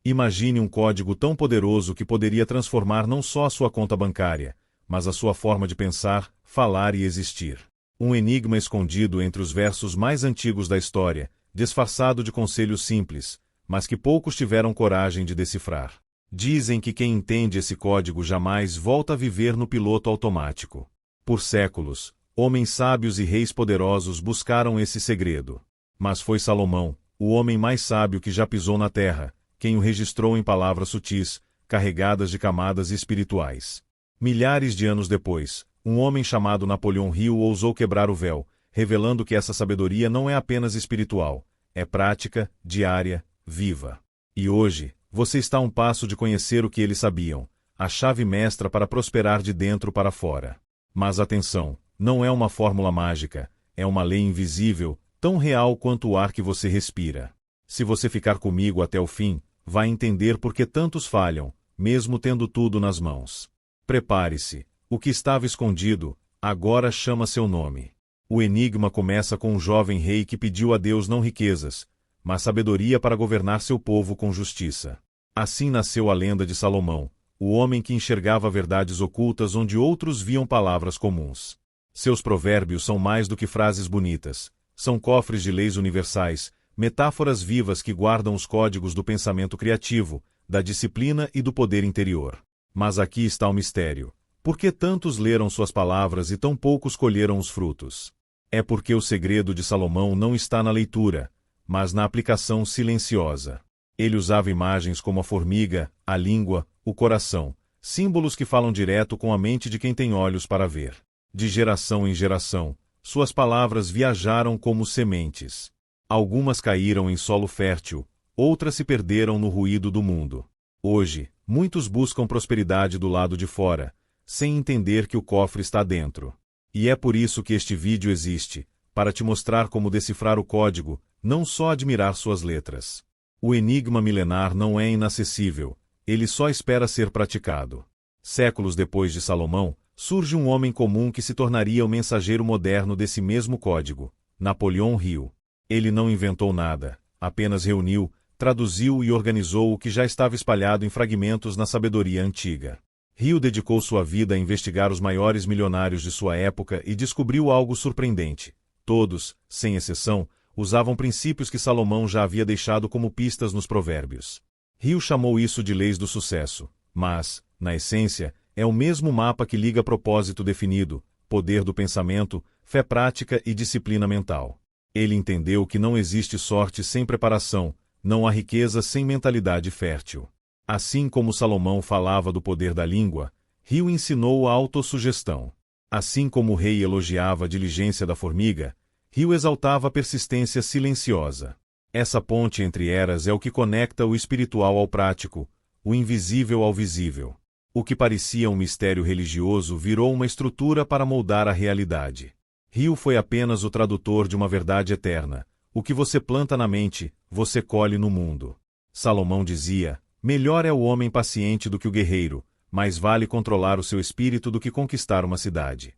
Imagine um código tão poderoso que poderia transformar não só a sua conta bancária, mas a sua forma de pensar, falar e existir. Um enigma escondido entre os versos mais antigos da história, disfarçado de conselhos simples, mas que poucos tiveram coragem de decifrar. Dizem que quem entende esse código jamais volta a viver no piloto automático. Por séculos, homens sábios e reis poderosos buscaram esse segredo. Mas foi Salomão, o homem mais sábio que já pisou na terra, quem o registrou em palavras sutis, carregadas de camadas espirituais. Milhares de anos depois, um homem chamado Napoleão Hill ousou quebrar o véu, revelando que essa sabedoria não é apenas espiritual, é prática, diária, viva. E hoje, você está a um passo de conhecer o que eles sabiam, a chave mestra para prosperar de dentro para fora. Mas atenção, não é uma fórmula mágica, é uma lei invisível, tão real quanto o ar que você respira. Se você ficar comigo até o fim, vai entender por que tantos falham, mesmo tendo tudo nas mãos. Prepare-se, o que estava escondido, agora chama seu nome. O enigma começa com um jovem rei que pediu a Deus não riquezas, mas sabedoria para governar seu povo com justiça. Assim nasceu a lenda de Salomão, o homem que enxergava verdades ocultas onde outros viam palavras comuns. Seus provérbios são mais do que frases bonitas, são cofres de leis universais, metáforas vivas que guardam os códigos do pensamento criativo, da disciplina e do poder interior. Mas aqui está o mistério. Por que tantos leram suas palavras e tão poucos colheram os frutos? É porque o segredo de Salomão não está na leitura, mas na aplicação silenciosa. Ele usava imagens como a formiga, a língua, o coração, símbolos que falam direto com a mente de quem tem olhos para ver. De geração em geração, suas palavras viajaram como sementes. Algumas caíram em solo fértil, outras se perderam no ruído do mundo. Hoje, muitos buscam prosperidade do lado de fora, sem entender que o cofre está dentro. E é por isso que este vídeo existe, para te mostrar como decifrar o código, não só admirar suas letras. O enigma milenar não é inacessível, ele só espera ser praticado. Séculos depois de Salomão, surge um homem comum que se tornaria o mensageiro moderno desse mesmo código, Napoleão Hill. Ele não inventou nada, apenas reuniu, traduziu e organizou o que já estava espalhado em fragmentos na sabedoria antiga. Hill dedicou sua vida a investigar os maiores milionários de sua época e descobriu algo surpreendente. Todos, sem exceção, usavam princípios que Salomão já havia deixado como pistas nos provérbios. Hill chamou isso de leis do sucesso, mas, na essência, é o mesmo mapa que liga propósito definido, poder do pensamento, fé prática e disciplina mental. Ele entendeu que não existe sorte sem preparação, não há riqueza sem mentalidade fértil. Assim como Salomão falava do poder da língua, Hill ensinou a autossugestão. Assim como o rei elogiava a diligência da formiga, Hill exaltava a persistência silenciosa. Essa ponte entre eras é o que conecta o espiritual ao prático, o invisível ao visível. O que parecia um mistério religioso virou uma estrutura para moldar a realidade. Hill foi apenas o tradutor de uma verdade eterna. O que você planta na mente, você colhe no mundo. Salomão dizia, melhor é o homem paciente do que o guerreiro, mais vale controlar o seu espírito do que conquistar uma cidade.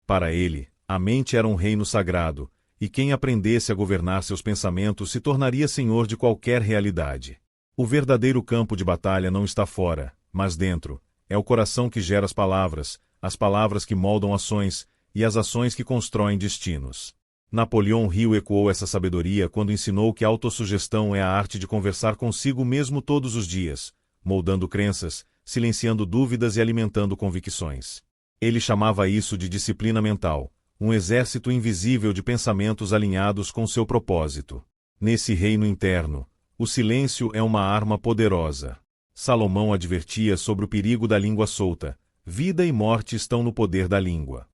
Para ele, a mente era um reino sagrado, e quem aprendesse a governar seus pensamentos se tornaria senhor de qualquer realidade. O verdadeiro campo de batalha não está fora, mas dentro. É o coração que gera as palavras que moldam ações, e as ações que constroem destinos. Napoleão Hill ecoou essa sabedoria quando ensinou que a autossugestão é a arte de conversar consigo mesmo todos os dias, moldando crenças, silenciando dúvidas e alimentando convicções. Ele chamava isso de disciplina mental, um exército invisível de pensamentos alinhados com seu propósito. Nesse reino interno, o silêncio é uma arma poderosa. Salomão advertia sobre o perigo da língua solta. Vida e morte estão no poder da língua.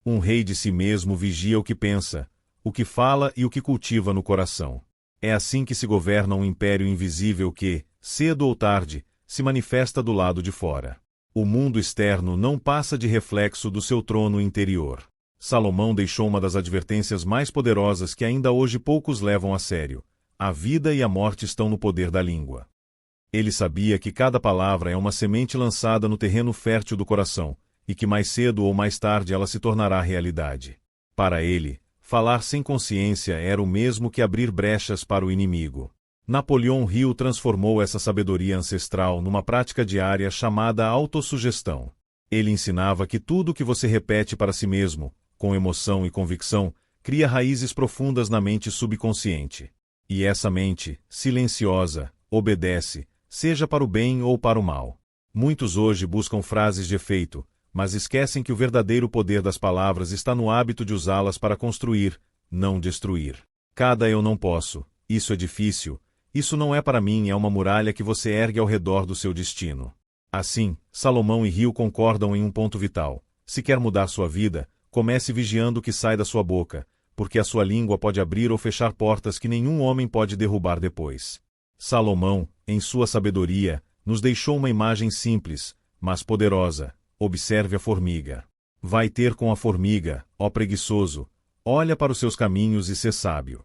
Um rei de si mesmo vigia o que pensa, o que fala e o que cultiva no coração. É assim que se governa um império invisível que, cedo ou tarde, se manifesta do lado de fora. O mundo externo não passa de reflexo do seu trono interior. Salomão deixou uma das advertências mais poderosas que ainda hoje poucos levam a sério. A vida e a morte estão no poder da língua. Ele sabia que cada palavra é uma semente lançada no terreno fértil do coração, e que mais cedo ou mais tarde ela se tornará realidade. Para ele, falar sem consciência era o mesmo que abrir brechas para o inimigo. Napoleão Hill transformou essa sabedoria ancestral numa prática diária chamada autossugestão. Ele ensinava que tudo o que você repete para si mesmo, com emoção e convicção, cria raízes profundas na mente subconsciente. E essa mente, silenciosa, obedece, seja para o bem ou para o mal. Muitos hoje buscam frases de efeito, mas esquecem que o verdadeiro poder das palavras está no hábito de usá-las para construir, não destruir. Cada eu não posso, isso é difícil, isso não é para mim é uma muralha que você ergue ao redor do seu destino. Assim, Salomão e Hill concordam em um ponto vital. Se quer mudar sua vida, comece vigiando o que sai da sua boca, porque a sua língua pode abrir ou fechar portas que nenhum homem pode derrubar depois. Salomão, em sua sabedoria, nos deixou uma imagem simples, mas poderosa. Observe a formiga. Vai ter com a formiga, ó preguiçoso, olha para os seus caminhos e sê sábio.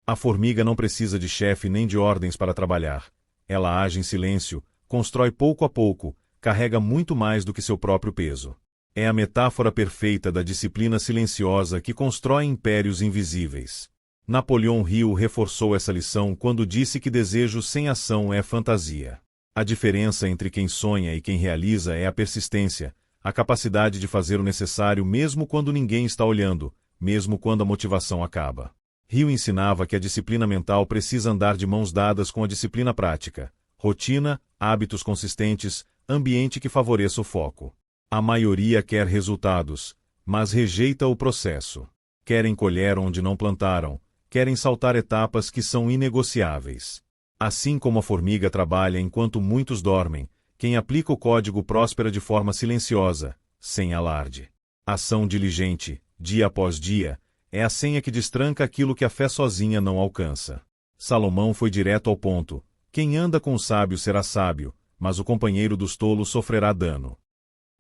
A formiga não precisa de chefe nem de ordens para trabalhar. Ela age em silêncio, constrói pouco a pouco, carrega muito mais do que seu próprio peso. É a metáfora perfeita da disciplina silenciosa que constrói impérios invisíveis. Napoleão Hill reforçou essa lição quando disse que desejo sem ação é fantasia. A diferença entre quem sonha e quem realiza é a persistência, a capacidade de fazer o necessário mesmo quando ninguém está olhando, mesmo quando a motivação acaba. Hill ensinava que a disciplina mental precisa andar de mãos dadas com a disciplina prática. Rotina, hábitos consistentes, ambiente que favoreça o foco. A maioria quer resultados, mas rejeita o processo. Querem colher onde não plantaram, querem saltar etapas que são inegociáveis. Assim como a formiga trabalha enquanto muitos dormem, quem aplica o código próspera de forma silenciosa, sem alarde. Ação diligente, dia após dia, é a senha que destranca aquilo que a fé sozinha não alcança. Salomão foi direto ao ponto. Quem anda com o sábio será sábio, mas o companheiro dos tolos sofrerá dano.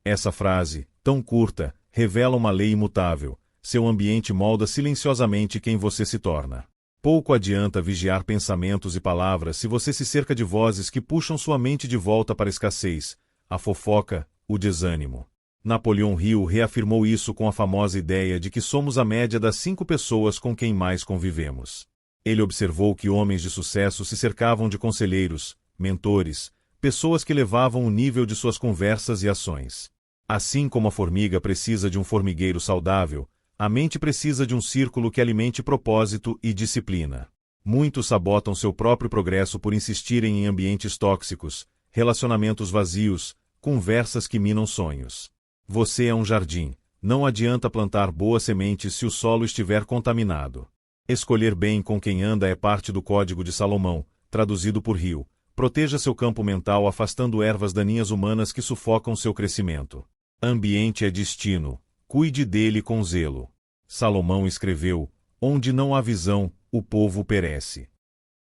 Essa frase, tão curta, revela uma lei imutável. Seu ambiente molda silenciosamente quem você se torna. Pouco adianta vigiar pensamentos e palavras se você se cerca de vozes que puxam sua mente de volta para a escassez, a fofoca, o desânimo. Napoleão Hill reafirmou isso com a famosa ideia de que somos a média das 5 pessoas com quem mais convivemos. Ele observou que homens de sucesso se cercavam de conselheiros, mentores, pessoas que elevavam o nível de suas conversas e ações. Assim como a formiga precisa de um formigueiro saudável, a mente precisa de um círculo que alimente propósito e disciplina. Muitos sabotam seu próprio progresso por insistirem em ambientes tóxicos, relacionamentos vazios, conversas que minam sonhos. Você é um jardim, não adianta plantar boas sementes se o solo estiver contaminado. Escolher bem com quem anda é parte do Código de Salomão, traduzido por Hill. Proteja seu campo mental afastando ervas daninhas humanas que sufocam seu crescimento. Ambiente é destino, cuide dele com zelo. Salomão escreveu, onde não há visão, o povo perece.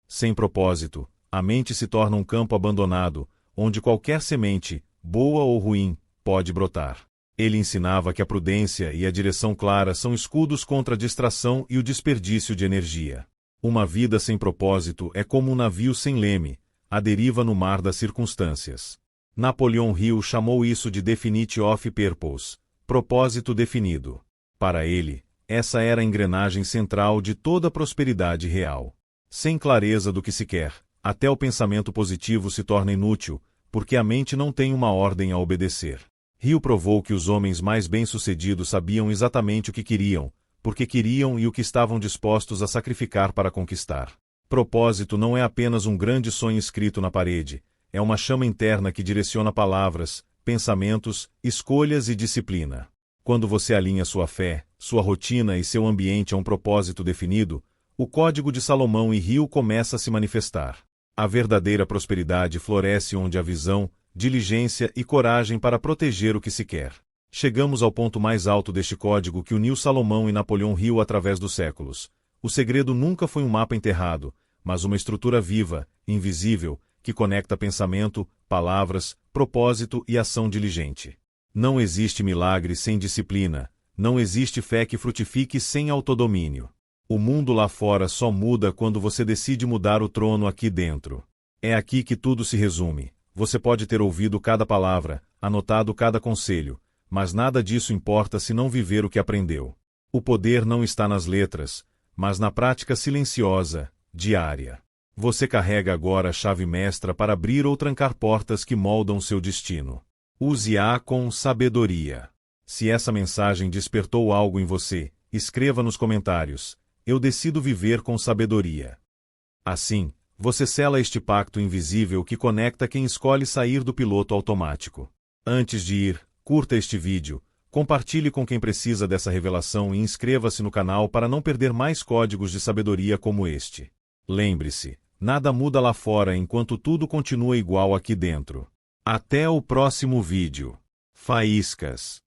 Sem propósito, a mente se torna um campo abandonado, onde qualquer semente, boa ou ruim, pode brotar. Ele ensinava que a prudência e a direção clara são escudos contra a distração e o desperdício de energia. Uma vida sem propósito é como um navio sem leme, à deriva no mar das circunstâncias. Napoleão Hill chamou isso de definite of purpose, propósito definido. Para ele, essa era a engrenagem central de toda a prosperidade real. Sem clareza do que se quer, até o pensamento positivo se torna inútil, porque a mente não tem uma ordem a obedecer. Hill provou que os homens mais bem-sucedidos sabiam exatamente o que queriam, porque queriam e o que estavam dispostos a sacrificar para conquistar. Propósito não é apenas um grande sonho escrito na parede, é uma chama interna que direciona palavras, pensamentos, escolhas e disciplina. Quando você alinha sua fé, sua rotina e seu ambiente a um propósito definido, o Código de Salomão e Hill começa a se manifestar. A verdadeira prosperidade floresce onde há visão, diligência e coragem para proteger o que se quer. Chegamos ao ponto mais alto deste código que uniu Salomão e Napoleão Hill através dos séculos. O segredo nunca foi um mapa enterrado, mas uma estrutura viva, invisível, que conecta pensamento, palavras, propósito e ação diligente. Não existe milagre sem disciplina, não existe fé que frutifique sem autodomínio. O mundo lá fora só muda quando você decide mudar o trono aqui dentro. É aqui que tudo se resume. Você pode ter ouvido cada palavra, anotado cada conselho, mas nada disso importa se não viver o que aprendeu. O poder não está nas letras, mas na prática silenciosa, diária. Você carrega agora a chave mestra para abrir ou trancar portas que moldam seu destino. Use-a com sabedoria. Se essa mensagem despertou algo em você, escreva nos comentários: eu decido viver com sabedoria. Assim, você sela este pacto invisível que conecta quem escolhe sair do piloto automático. Antes de ir, curta este vídeo, compartilhe com quem precisa dessa revelação e inscreva-se no canal para não perder mais códigos de sabedoria como este. Lembre-se, nada muda lá fora enquanto tudo continua igual aqui dentro. Até o próximo vídeo. Faíscas.